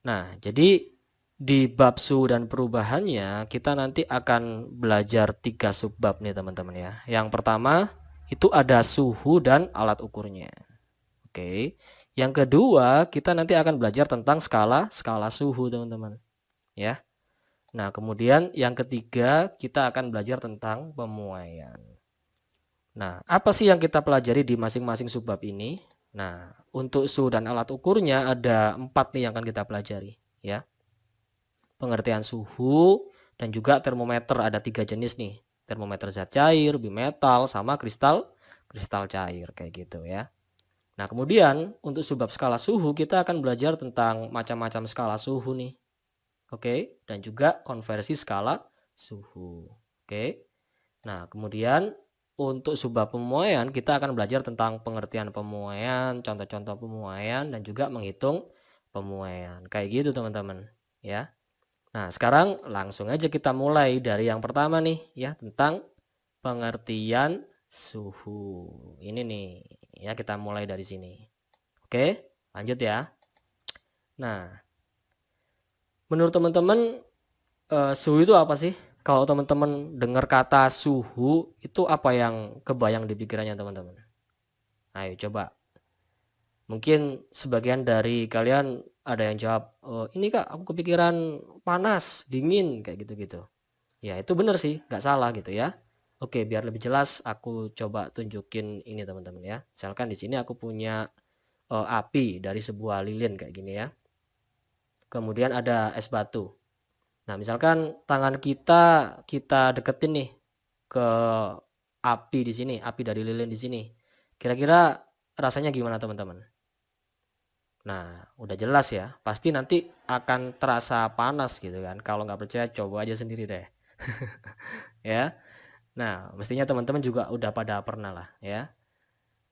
Nah, jadi di bab suhu dan perubahannya kita nanti akan belajar 3 subbab nih teman-teman ya. Yang pertama itu ada suhu dan alat ukurnya. Oke. Yang kedua kita nanti akan belajar tentang skala suhu teman-teman ya. Nah, kemudian yang ketiga kita akan belajar tentang pemuaian. Nah, apa sih yang kita pelajari di masing-masing subbab ini? Nah, untuk suhu dan alat ukurnya ada 4 nih yang akan kita pelajari ya. Pengertian suhu dan juga termometer, ada 3 jenis nih. Termometer zat cair, bimetal, sama kristal cair kayak gitu ya. Nah, kemudian untuk subbab skala suhu kita akan belajar tentang macam-macam skala suhu nih. Oke, dan juga konversi skala suhu. Oke. Nah, kemudian untuk subbab pemuaian kita akan belajar tentang pengertian pemuaian, contoh-contoh pemuaian, dan juga menghitung pemuaian. Kayak gitu teman-teman ya. Nah, sekarang langsung aja kita mulai dari yang pertama nih ya, tentang pengertian suhu. Ini nih ya, kita mulai dari sini. Oke, lanjut ya. Nah, menurut teman-teman suhu itu apa sih? Kalau teman-teman dengar kata suhu itu apa yang kebayang di pikirannya teman-teman? Ayo coba. Mungkin sebagian dari kalian ada yang jawab, ini kak aku kepikiran panas, dingin, kayak gitu-gitu. Ya itu benar sih, nggak salah gitu ya. Oke, biar lebih jelas aku coba tunjukin ini teman-teman ya. Misalkan di sini aku punya api dari sebuah lilin kayak gini ya. Kemudian ada es batu. Nah, misalkan tangan kita deketin nih ke api di sini, api dari lilin di sini. Kira-kira rasanya gimana teman-teman? Nah, udah jelas ya. Pasti nanti akan terasa panas gitu kan. Kalau nggak percaya coba aja sendiri deh. Ya. Nah, mestinya teman-teman juga udah pada pernah lah ya.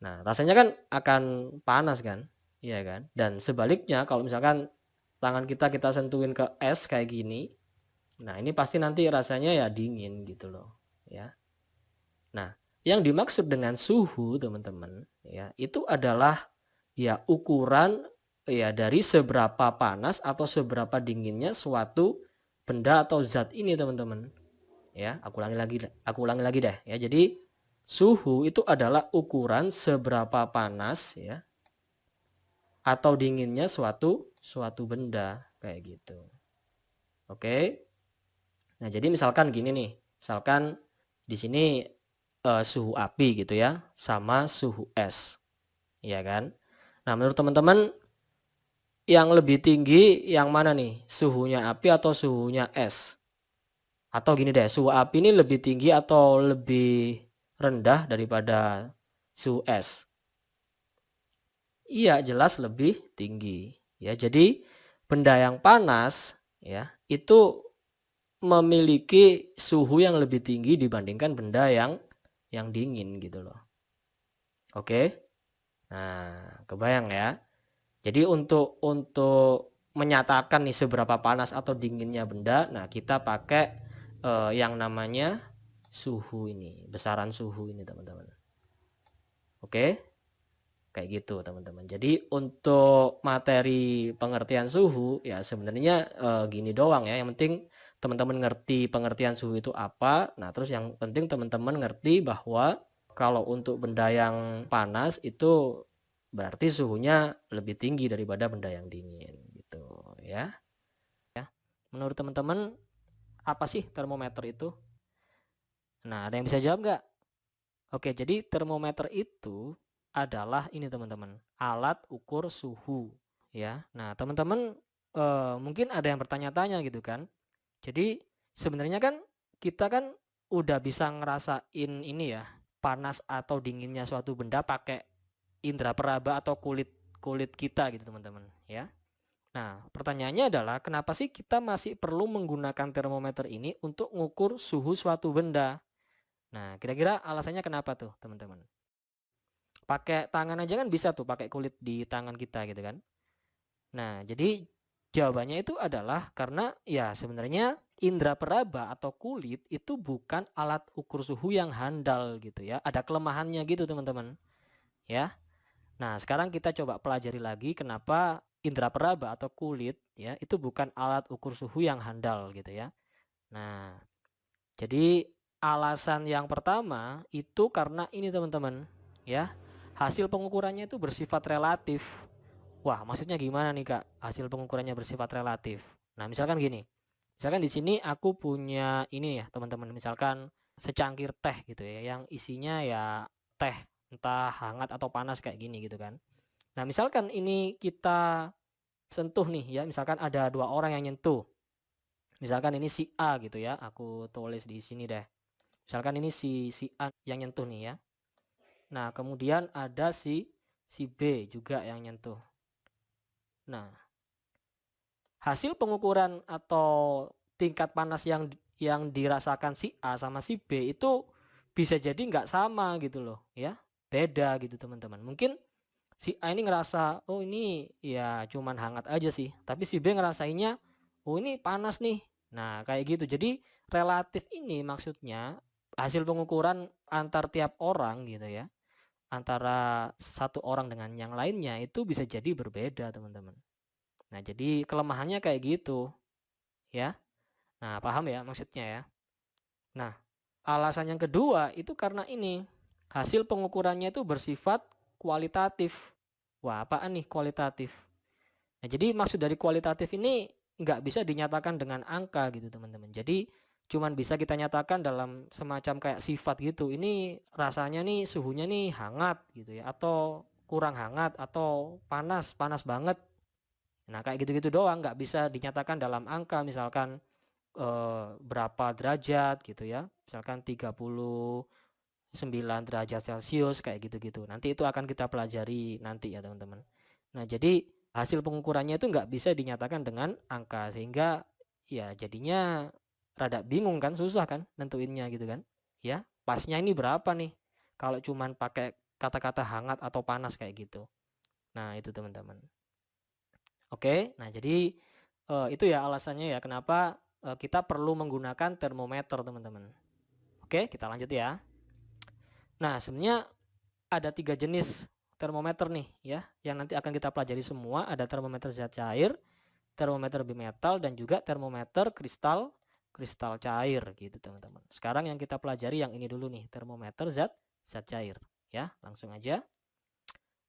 Nah, rasanya kan akan panas kan? Iya kan? Dan sebaliknya kalau misalkan tangan kita sentuhin ke es kayak gini, nah ini pasti nanti rasanya ya dingin gitu loh, ya. Nah, yang dimaksud dengan suhu, teman-teman, ya, itu adalah ya ukuran ya dari seberapa panas atau seberapa dinginnya suatu benda atau zat ini, teman-teman. Ya, aku ulangi lagi deh ya. Jadi suhu itu adalah ukuran seberapa panas ya atau dinginnya suatu benda kayak gitu. Oke. Nah, jadi misalkan gini nih. Misalkan di sini suhu api gitu ya sama suhu es. Ya kan? Nah, menurut teman-teman yang lebih tinggi yang mana nih? Suhunya api atau suhunya es? Atau gini deh, suhu api ini lebih tinggi atau lebih rendah daripada suhu es? Iya, jelas lebih tinggi. Ya, jadi benda yang panas ya, itu memiliki suhu yang lebih tinggi dibandingkan benda yang dingin gitu loh. Oke? Nah, kebayang ya. Jadi untuk menyatakan nih seberapa panas atau dinginnya benda, nah kita pakai yang namanya suhu ini, besaran suhu ini teman-teman. Oke? Kayak gitu teman-teman. Jadi untuk materi pengertian suhu ya sebenarnya gini doang ya. Yang penting teman-teman ngerti pengertian suhu itu apa. Nah, terus yang penting teman-teman ngerti bahwa kalau untuk benda yang panas itu berarti suhunya lebih tinggi daripada benda yang dingin gitu ya. Menurut teman-teman apa sih termometer itu? Nah, ada yang bisa jawab nggak? Oke, jadi termometer itu adalah ini teman-teman, alat ukur suhu ya. Nah, teman-teman mungkin ada yang bertanya-tanya gitu kan. Jadi sebenarnya kan kita kan udah bisa ngerasain ini ya, panas atau dinginnya suatu benda pakai indera peraba atau kulit kulit kita gitu teman-teman ya. Nah, pertanyaannya adalah kenapa sih kita masih perlu menggunakan termometer ini untuk mengukur suhu suatu benda? Nah, kira-kira alasannya kenapa tuh, teman-teman? Pakai tangan aja kan bisa tuh, pakai kulit di tangan kita gitu kan. Nah, jadi jawabannya itu adalah karena ya sebenarnya indera peraba atau kulit itu bukan alat ukur suhu yang handal gitu ya. Ada kelemahannya gitu, teman-teman. Ya. Nah, sekarang kita coba pelajari lagi kenapa indera peraba atau kulit ya itu bukan alat ukur suhu yang handal gitu ya. Nah, jadi alasan yang pertama itu karena ini teman-teman ya. Hasil pengukurannya itu bersifat relatif. Wah, maksudnya gimana nih Kak? Hasil pengukurannya bersifat relatif. Nah, misalkan gini. Misalkan di sini aku punya ini ya, teman-teman. Misalkan secangkir teh gitu ya, yang isinya ya teh, entah hangat atau panas kayak gini gitu kan. Nah, misalkan ini kita sentuh nih ya, misalkan ada dua orang yang nyentuh. Misalkan ini si A gitu ya, aku tulis di sini deh. Misalkan ini si A yang nyentuh nih ya. Nah, kemudian ada si B juga yang nyentuh. Nah, hasil pengukuran atau tingkat panas yang dirasakan si A sama si B itu bisa jadi nggak sama gitu loh ya, beda gitu teman-teman. Mungkin si A ini ngerasa oh ini ya cuman hangat aja sih, tapi si B ngerasainnya oh ini panas nih. Nah kayak gitu, jadi relatif ini maksudnya hasil pengukuran antar tiap orang gitu ya, antara satu orang dengan yang lainnya itu bisa jadi berbeda teman-teman. Nah jadi kelemahannya kayak gitu ya. Nah, paham ya maksudnya ya. Nah, alasan yang kedua itu karena ini hasil pengukurannya itu bersifat kualitatif. Wah, apaan nih kualitatif? Nah, jadi maksud dari kualitatif ini nggak bisa dinyatakan dengan angka gitu teman-teman. Jadi cuman bisa kita nyatakan dalam semacam kayak sifat gitu. Ini rasanya nih suhunya nih hangat gitu ya, atau kurang hangat atau panas, panas banget. Nah, kayak gitu-gitu doang, nggak bisa dinyatakan dalam angka. Misalkan berapa derajat gitu ya, misalkan 39 derajat Celcius kayak gitu-gitu. Nanti itu akan kita pelajari nanti ya teman-teman. Nah jadi hasil pengukurannya itu nggak bisa dinyatakan dengan angka, sehingga ya jadinya rada bingung kan, susah kan nentuinnya gitu kan ya, pasnya ini berapa nih kalau cuman pakai kata-kata hangat atau panas kayak gitu. Nah itu teman-teman. Oke, nah jadi itu ya alasannya ya kenapa kita perlu menggunakan termometer teman-teman. Oke, kita lanjut ya. Nah sebenarnya ada 3 jenis termometer nih ya, yang nanti akan kita pelajari semua. Ada termometer zat cair, termometer bimetal, dan juga termometer kristal cair gitu teman-teman. Sekarang yang kita pelajari yang ini dulu nih, termometer zat cair ya, langsung aja.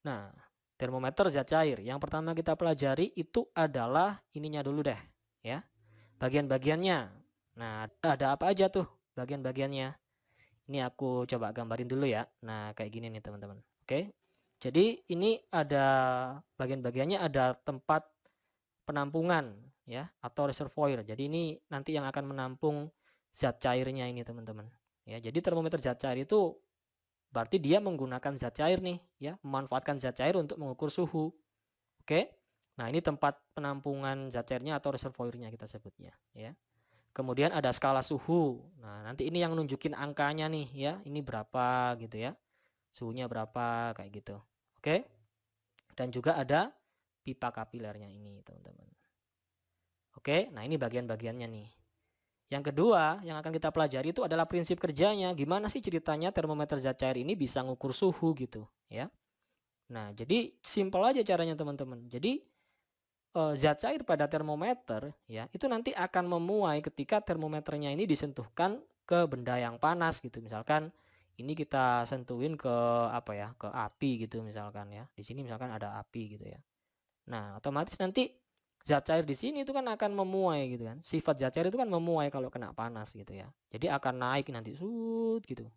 Nah, termometer zat cair yang pertama kita pelajari itu adalah ininya dulu deh ya, bagian-bagiannya. Nah, ada apa aja tuh bagian-bagiannya? Ini aku coba gambarin dulu ya. Nah, kayak gini nih teman-teman. Oke. Jadi ini ada bagian-bagiannya, ada tempat penampungan ya atau reservoir. Jadi ini nanti yang akan menampung zat cairnya ini teman-teman. Ya, jadi termometer zat cair itu berarti dia menggunakan zat cair nih ya, memanfaatkan zat cair untuk mengukur suhu. Oke. Nah, ini tempat penampungan zat cairnya atau reservoirnya kita sebutnya ya. Kemudian ada skala suhu. Nah, nanti ini yang nunjukin angkanya nih ya. Ini berapa gitu ya. Suhunya berapa kayak gitu. Oke. Dan juga ada pipa kapilernya ini, teman-teman. Oke, nah ini bagian-bagiannya nih. Yang kedua, yang akan kita pelajari itu adalah prinsip kerjanya. Gimana sih ceritanya termometer zat cair ini bisa ngukur suhu gitu, ya. Nah, jadi simpel aja caranya, teman-teman. Jadi zat cair pada termometer ya itu nanti akan memuai ketika termometernya ini disentuhkan ke benda yang panas gitu. Misalkan ini kita sentuhin ke apa ya, ke api gitu misalkan ya. Di sini misalkan ada api gitu ya. Nah, otomatis nanti zat cair di sini itu kan akan memuai gitu kan. Sifat zat cair itu kan memuai kalau kena panas gitu ya. Jadi akan naik nanti sut gitu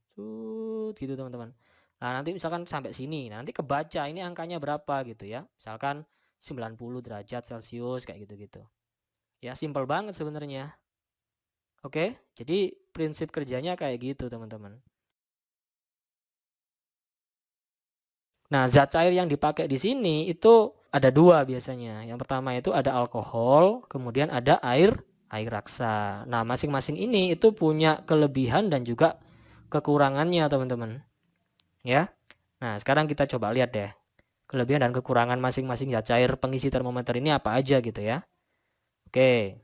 teman-teman. Nah, nanti misalkan sampai sini, nah, nanti kebaca ini angkanya berapa gitu ya. Misalkan 90 derajat Celcius kayak gitu-gitu. Ya, simpel banget sebenarnya. Oke, jadi prinsip kerjanya kayak gitu, teman-teman. Nah, zat cair yang dipakai di sini itu ada dua biasanya. Yang pertama itu ada alkohol, kemudian ada air raksa. Nah, masing-masing ini itu punya kelebihan dan juga kekurangannya, teman-teman. Ya. Nah, sekarang kita coba lihat deh. Kelebihan dan kekurangan masing-masing zat cair pengisi termometer ini apa aja gitu ya. Oke.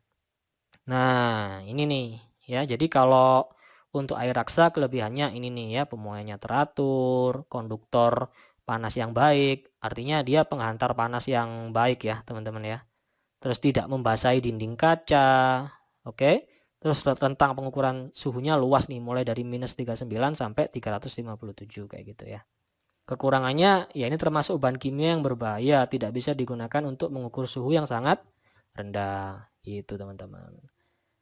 Nah, ini nih ya. Jadi kalau untuk air raksa kelebihannya ini nih ya, pemuaiannya teratur, konduktor panas yang baik, Artinya dia penghantar panas yang baik ya, teman-teman ya. Terus tidak membasahi dinding kaca. Oke. Terus rentang pengukuran suhunya luas nih, mulai dari -39 sampai 357 kayak gitu ya. Kekurangannya ya ini termasuk bahan kimia yang berbahaya, tidak bisa digunakan untuk mengukur suhu yang sangat rendah. Itu teman-teman.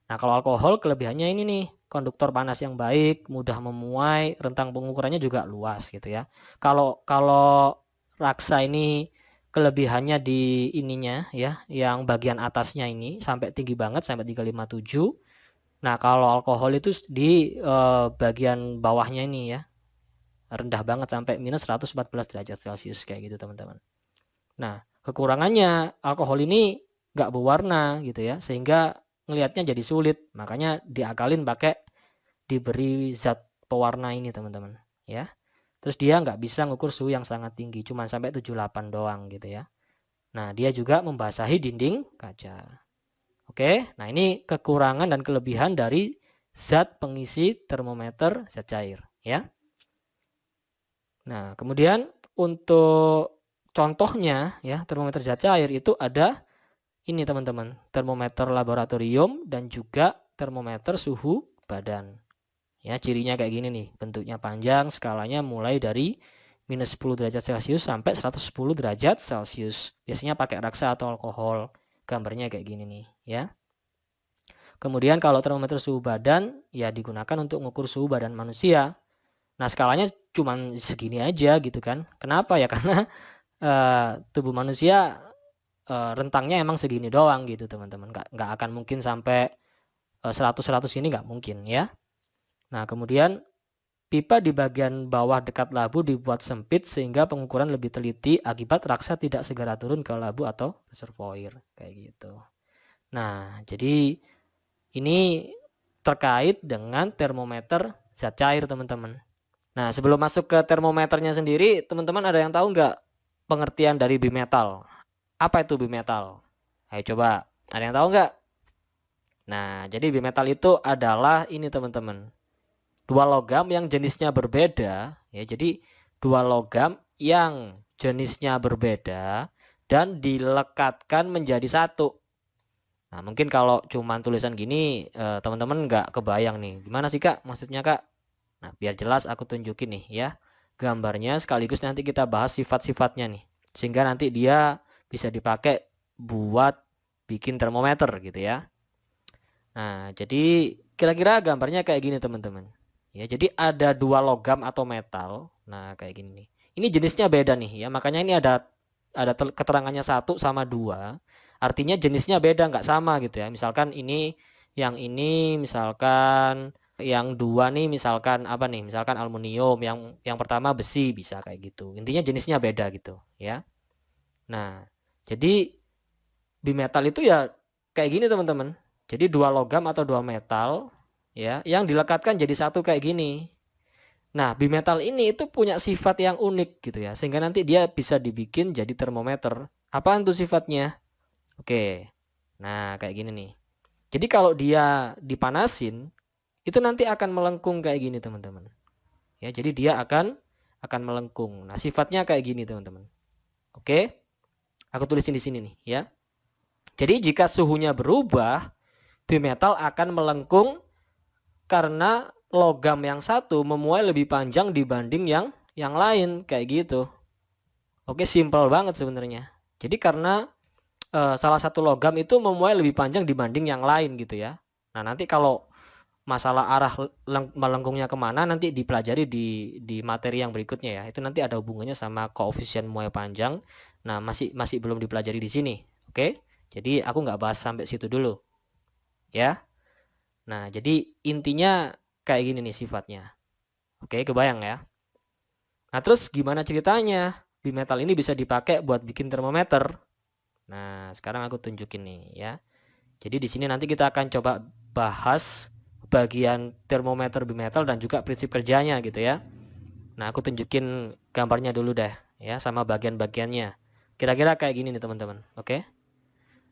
Nah, kalau alkohol kelebihannya ini nih, konduktor panas yang baik, mudah memuai, rentang pengukurannya juga luas gitu ya. Kalau raksa ini kelebihannya di ininya ya, yang bagian atasnya ini sampai tinggi banget sampai 357. Nah, kalau alkohol itu di bagian bawahnya ini ya, rendah banget sampai -114 derajat Celcius kayak gitu teman-teman. Nah, kekurangannya alkohol ini nggak berwarna gitu ya, sehingga ngelihatnya jadi sulit. Makanya diakalin pakai diberi zat pewarna ini teman-teman ya. Terus dia nggak bisa ngukur suhu yang sangat tinggi, cuma sampai 78 doang gitu ya. Nah, dia juga membasahi dinding kaca. Oke, nah ini kekurangan dan kelebihan dari zat pengisi termometer zat cair ya. Nah, kemudian untuk contohnya ya, termometer zat cair itu ada ini teman-teman, termometer laboratorium dan juga termometer suhu badan. Ya, cirinya kayak gini nih, bentuknya panjang, skalanya mulai dari -10 derajat Celcius sampai 110 derajat Celcius. Biasanya pakai raksa atau alkohol. Gambarnya kayak gini nih, ya. Kemudian kalau termometer suhu badan, ya digunakan untuk mengukur suhu badan manusia. Nah, skalanya cuma segini aja gitu kan. Kenapa ya? Karena tubuh manusia rentangnya emang segini doang gitu teman-teman. Nggak akan mungkin sampai 100-100 ini nggak mungkin ya. Nah, kemudian pipa di bagian bawah dekat labu dibuat sempit sehingga pengukuran lebih teliti akibat raksa tidak segera turun ke labu atau reservoir kayak gitu. Nah, jadi ini terkait dengan termometer zat cair teman-teman. Nah, sebelum masuk ke termometernya sendiri, teman-teman ada yang tahu nggak pengertian dari bimetal? Apa itu bimetal? Ayo coba, ada yang tahu nggak? Nah, jadi bimetal itu adalah ini teman-teman. Dua logam yang jenisnya berbeda, ya. Jadi dua logam yang jenisnya berbeda dan dilekatkan menjadi satu. Nah, mungkin kalau cuma tulisan gini, teman-teman nggak kebayang nih. Gimana sih Kak? Maksudnya Kak? Nah, biar jelas aku tunjukin nih ya. Gambarnya sekaligus nanti kita bahas sifat-sifatnya nih. Sehingga nanti dia bisa dipakai buat bikin termometer gitu ya. Nah, jadi kira-kira gambarnya kayak gini teman-teman. Ya, jadi ada dua logam atau metal. Nah, kayak gini nih. Ini jenisnya beda nih ya. Makanya ini ada keterangannya 1 sama 2. Artinya jenisnya beda, nggak sama gitu ya. Misalkan ini misalkan yang 2 nih misalkan apa nih? Misalkan aluminium, yang pertama besi, bisa kayak gitu. Intinya jenisnya beda gitu ya. Nah, jadi bimetal itu ya kayak gini teman-teman. Jadi dua logam atau dua metal ya yang dilekatkan jadi satu kayak gini. Nah, bimetal ini itu punya sifat yang unik gitu ya, sehingga nanti dia bisa dibikin jadi termometer. Apaan tuh sifatnya? Oke. Nah, kayak gini nih. Jadi kalau dia dipanasin, itu nanti akan melengkung kayak gini, teman-teman. Ya, jadi dia akan melengkung. Nah, sifatnya kayak gini, teman-teman. Oke. Aku tulisin di sini nih, ya. Jadi jika suhunya berubah, bimetal akan melengkung karena logam yang satu memuai lebih panjang dibanding yang lain kayak gitu. Oke, simpel banget sebenarnya. Jadi karena salah satu logam itu memuai lebih panjang dibanding yang lain gitu ya. Nah, nanti kalau masalah arah melengkungnya kemana nanti dipelajari di materi yang berikutnya ya. Itu nanti ada hubungannya sama koefisien muai panjang. Nah, masih belum dipelajari di sini. Oke? Jadi aku nggak bahas sampai situ dulu. Ya. Nah, jadi intinya kayak gini nih sifatnya. Oke, kebayang ya. Nah, terus gimana ceritanya? Bimetal ini bisa dipakai buat bikin termometer. Nah, sekarang aku tunjukin nih ya. Jadi di sini nanti kita akan coba bahas bagian termometer bimetal dan juga prinsip kerjanya gitu ya. Nah, aku tunjukin gambarnya dulu deh ya sama bagian-bagiannya. Kira-kira kayak gini nih teman-teman. Oke.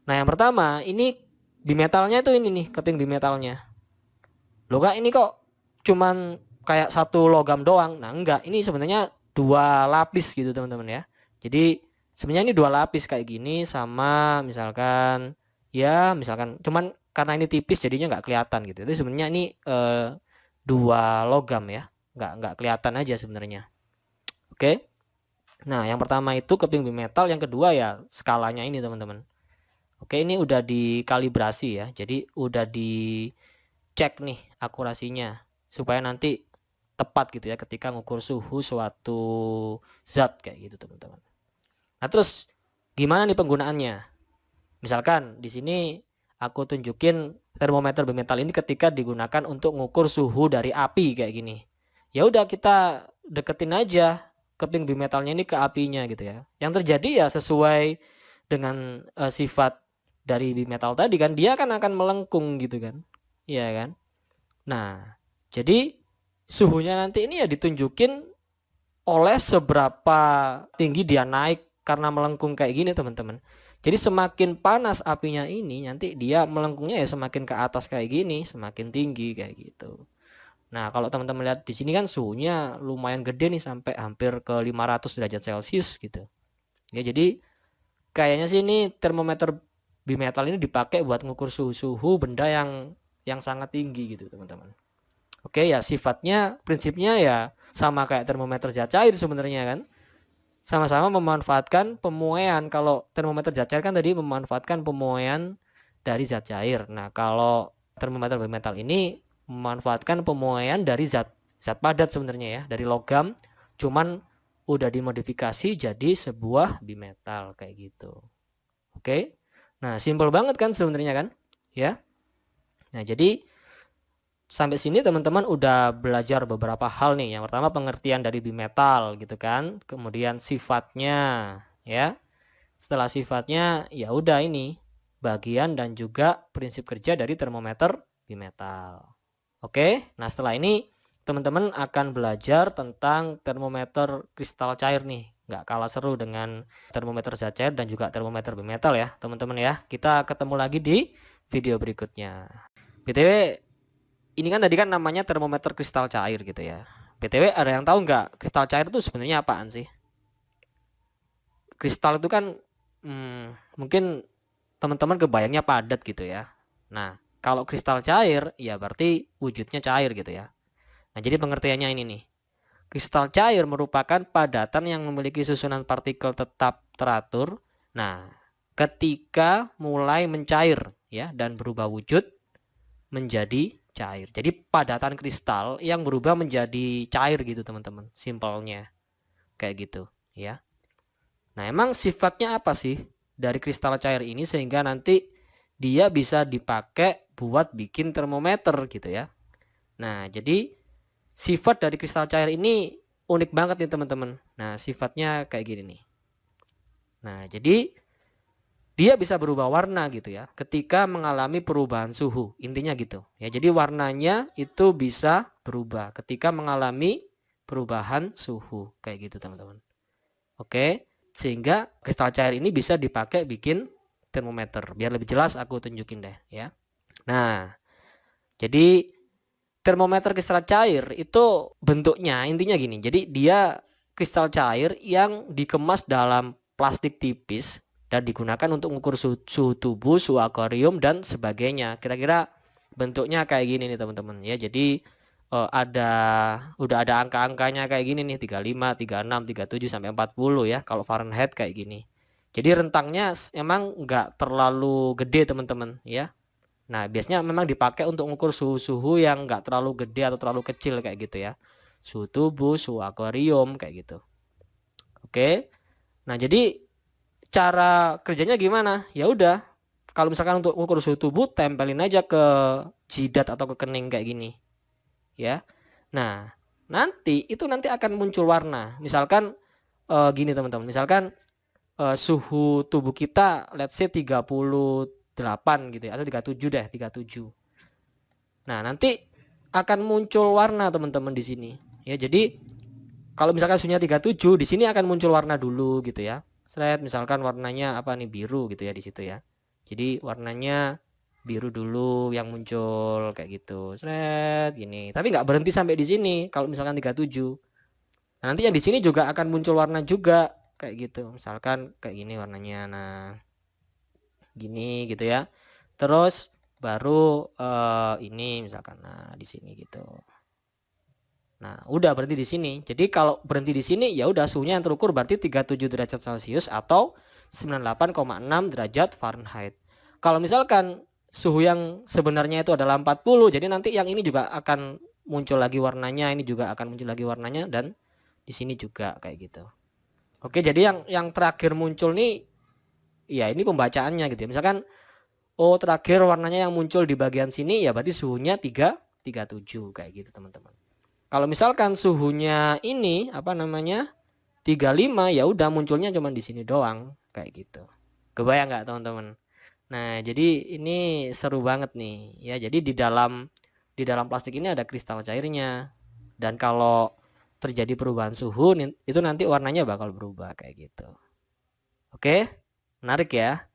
Nah, yang pertama ini bimetalnya tuh ini nih, keping bimetalnya. Loh Kak, ini kok cuman kayak satu logam doang. Nah, enggak, ini sebenarnya dua lapis gitu teman-teman ya. Jadi sebenarnya ini dua lapis kayak gini sama misalkan ya misalkan cuman karena ini tipis jadinya nggak kelihatan gitu. Itu sebenarnya ini dua logam ya, nggak kelihatan aja sebenarnya. Oke. Nah yang pertama itu keping bimetal, yang kedua ya skalanya ini teman-teman. Oke, ini udah dikalibrasi ya, jadi udah dicek nih akurasinya supaya nanti tepat gitu ya ketika ngukur suhu suatu zat kayak gitu teman-teman. Nah terus gimana nih penggunaannya? Misalkan di sini aku tunjukin termometer bimetal ini ketika digunakan untuk ngukur suhu dari api kayak gini. Ya udah kita deketin aja keping bimetalnya ini ke apinya gitu ya. Yang terjadi ya sesuai dengan sifat dari bimetal tadi kan, dia kan akan melengkung gitu kan. Iya kan? Nah, jadi suhunya nanti ini ya ditunjukin oleh seberapa tinggi dia naik karena melengkung kayak gini teman-teman. Jadi semakin panas apinya ini nanti dia melengkungnya ya semakin ke atas kayak gini, semakin tinggi kayak gitu. Nah, kalau teman-teman lihat di sini kan suhunya lumayan gede nih sampai hampir ke 500 derajat Celcius gitu. Ya, jadi kayaknya sih ini termometer bimetal ini dipakai buat ngukur suhu-suhu benda yang sangat tinggi gitu, teman-teman. Oke, ya sifatnya prinsipnya ya sama kayak termometer zat cair sebenarnya kan. Sama-sama memanfaatkan pemuaian. Kalau termometer zat cair kan tadi memanfaatkan pemuaian dari zat cair. Nah, kalau termometer bimetal ini memanfaatkan pemuaian dari zat padat sebenarnya ya, dari logam, cuman udah dimodifikasi jadi sebuah bimetal kayak gitu. Oke. Nah, simpel banget kan sebenarnya kan? Ya. Nah, jadi sampai sini teman-teman udah belajar beberapa hal nih. Yang pertama pengertian dari bimetal gitu kan. Kemudian sifatnya ya. Setelah sifatnya ya udah ini bagian dan juga prinsip kerja dari termometer bimetal. Oke. Nah, setelah ini teman-teman akan belajar tentang termometer kristal cair nih. Nggak kalah seru dengan termometer zat cair dan juga termometer bimetal ya teman-teman ya. Kita ketemu lagi di video berikutnya. BTW ini kan tadi kan namanya termometer kristal cair gitu ya. BTW ada yang tahu nggak kristal cair itu sebenarnya apaan sih? Kristal itu kan mungkin teman-teman kebayangnya padat gitu ya. Nah, kalau kristal cair ya berarti wujudnya cair gitu ya. Nah, jadi pengertiannya ini nih. Kristal cair merupakan padatan yang memiliki susunan partikel tetap teratur. Nah, ketika mulai mencair ya dan berubah wujud menjadi cair. Jadi padatan kristal yang berubah menjadi cair gitu teman-teman. Simpelnya kayak gitu ya. Nah, emang sifatnya apa sih dari kristal cair ini sehingga nanti dia bisa dipakai buat bikin termometer gitu ya. Nah, jadi sifat dari kristal cair ini unik banget nih teman-teman. Nah, sifatnya kayak gini nih. Nah, jadi dia bisa berubah warna gitu ya ketika mengalami perubahan suhu. Intinya gitu. Ya, jadi warnanya itu bisa berubah ketika mengalami perubahan suhu kayak gitu, teman-teman. Oke, sehingga kristal cair ini bisa dipakai bikin termometer. Biar lebih jelas aku tunjukin deh ya. Nah, jadi termometer kristal cair itu bentuknya intinya gini. Jadi dia kristal cair yang dikemas dalam plastik tipis dan digunakan untuk mengukur suhu tubuh, suhu akuarium dan sebagainya. Kira-kira bentuknya kayak gini nih teman-teman ya. Jadi udah ada angka-angkanya kayak gini nih 35, 36, 37 sampai 40 ya kalau Fahrenheit kayak gini. Jadi rentangnya emang nggak terlalu gede teman-teman ya. Nah, biasanya memang dipakai untuk mengukur suhu-suhu yang nggak terlalu gede atau terlalu kecil kayak gitu ya. Suhu tubuh, suhu akuarium kayak gitu. Oke. Nah, jadi cara kerjanya gimana? Ya udah, kalau misalkan untuk mengukur suhu tubuh tempelin aja ke jidat atau ke kening kayak gini. Ya. Nah, nanti akan muncul warna. Misalkan gini teman-teman. Misalkan suhu tubuh kita let's say 38 gitu ya atau 37 deh, 37. Nah, nanti akan muncul warna teman-teman di sini. Ya, jadi kalau misalkan suhunya 37, di sini akan muncul warna dulu gitu ya. Seret misalkan warnanya apa nih, biru gitu ya di situ ya. Jadi warnanya biru dulu yang muncul kayak gitu. Seret gini. Tapi nggak berhenti sampai di sini kalau misalkan 37. Nah, nanti yang di sini juga akan muncul warna juga. kayak gitu. Misalkan kayak gini warnanya. Nah, gini gitu ya. Terus baru ini misalkan nah di sini gitu. Nah, udah berhenti di sini. Jadi kalau berhenti di sini ya udah suhunya yang terukur berarti 37 derajat Celcius atau 98,6 derajat Fahrenheit. Kalau misalkan suhu yang sebenarnya itu adalah 40, jadi nanti yang ini juga akan muncul lagi warnanya, ini juga akan muncul lagi warnanya dan di sini juga kayak gitu. Oke, jadi yang terakhir muncul nih ya ini pembacaannya gitu ya. Misalkan oh terakhir warnanya yang muncul di bagian sini ya berarti suhunya 37 kayak gitu teman-teman. Kalau misalkan suhunya ini apa namanya 35 ya udah munculnya cuma di sini doang kayak gitu. Kebayang nggak teman-teman? Nah jadi ini seru banget nih ya. Jadi di dalam plastik ini ada kristal cairnya dan kalau terjadi perubahan suhu itu nanti warnanya bakal berubah kayak gitu. Oke, menarik ya.